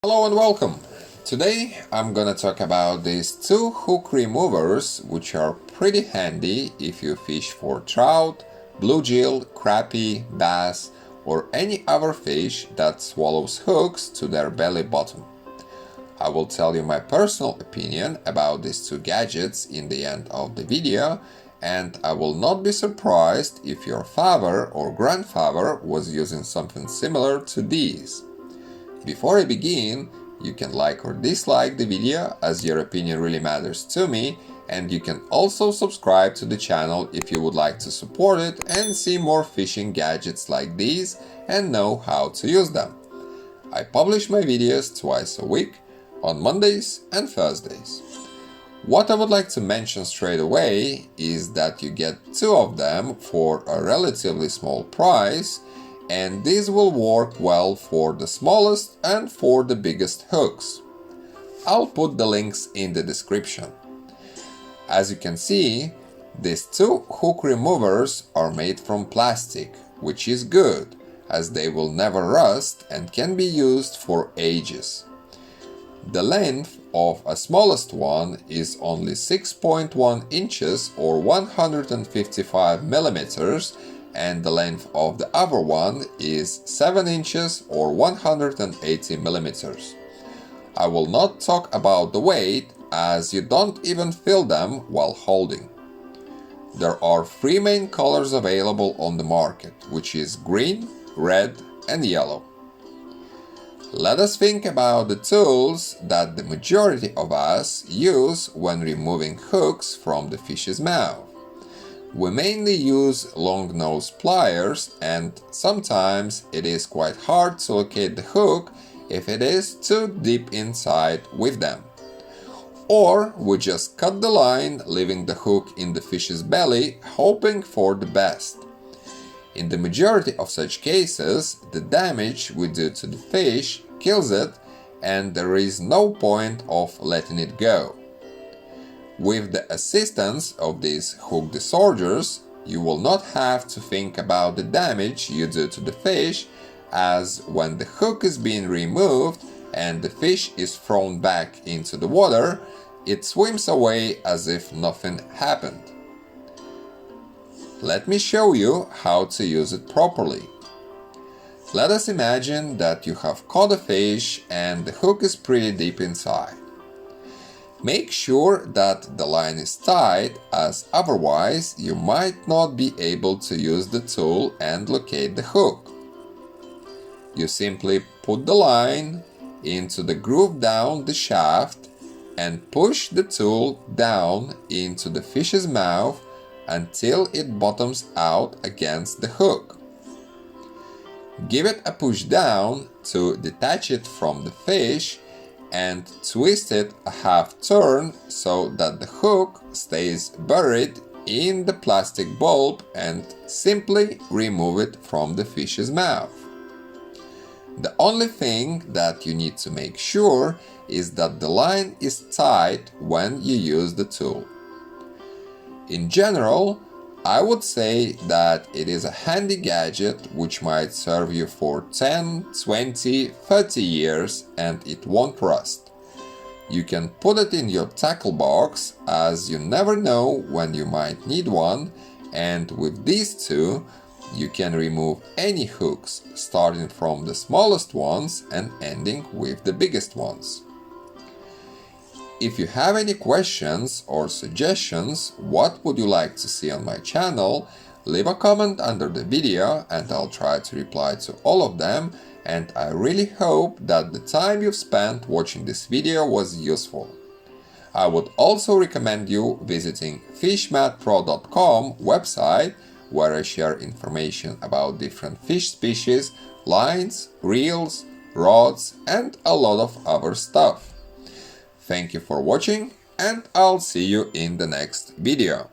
Hello and welcome! Today I'm gonna talk about these two hook removers which are pretty handy if you fish for trout, bluegill, crappie, bass or any other fish that swallows hooks to their belly bottom. I will tell you my personal opinion about these two gadgets in the end of the video, and I will not be surprised if your father or grandfather was using something similar to these. Before I begin, you can like or dislike the video as your opinion really matters to me, and you can also subscribe to the channel if you would like to support it and see more fishing gadgets like these and know how to use them. I publish my videos twice a week, on Mondays and Thursdays. What I would like to mention straight away is that you get two of them for a relatively small price, and these will work well for the smallest and for the biggest hooks. I'll put the links in the description. As you can see, these two hook removers are made from plastic, which is good, as they will never rust and can be used for ages. The length of a smallest one is only 6.1 inches or 155 millimeters, and the length of the other one is 7 inches or 180 millimeters. I will not talk about the weight, as you don't even feel them while holding. There are three main colors available on the market, which is green, red and yellow. Let us think about the tools that the majority of us use when removing hooks from the fish's mouth. We mainly use long-nose pliers, and sometimes it is quite hard to locate the hook if it is too deep inside with them. Or we just cut the line, leaving the hook in the fish's belly, hoping for the best. In the majority of such cases, the damage we do to the fish kills it, and there is no point of letting it go. With the assistance of these hook disgorgers, you will not have to think about the damage you do to the fish, as when the hook is being removed and the fish is thrown back into the water, it swims away as if nothing happened. Let me show you how to use it properly. Let us imagine that you have caught a fish and the hook is pretty deep inside. Make sure that the line is tight, as otherwise you might not be able to use the tool and locate the hook. You simply put the line into the groove down the shaft and push the tool down into the fish's mouth until it bottoms out against the hook. Give it a push down to detach it from the fish and twist it a half turn so that the hook stays buried in the plastic bulb, and simply remove it from the fish's mouth. The only thing that you need to make sure is that the line is tight when you use the tool. In general, I would say that it is a handy gadget which might serve you for 10, 20, 30 years and it won't rust. You can put it in your tackle box, as you never know when you might need one, and with these two you can remove any hooks, starting from the smallest ones and ending with the biggest ones. If you have any questions or suggestions, what would you like to see on my channel, leave a comment under the video and I'll try to reply to all of them, and I really hope that the time you've spent watching this video was useful. I would also recommend you visiting fishmatpro.com website, where I share information about different fish species, lines, reels, rods and a lot of other stuff. Thank you for watching, and I'll see you in the next video.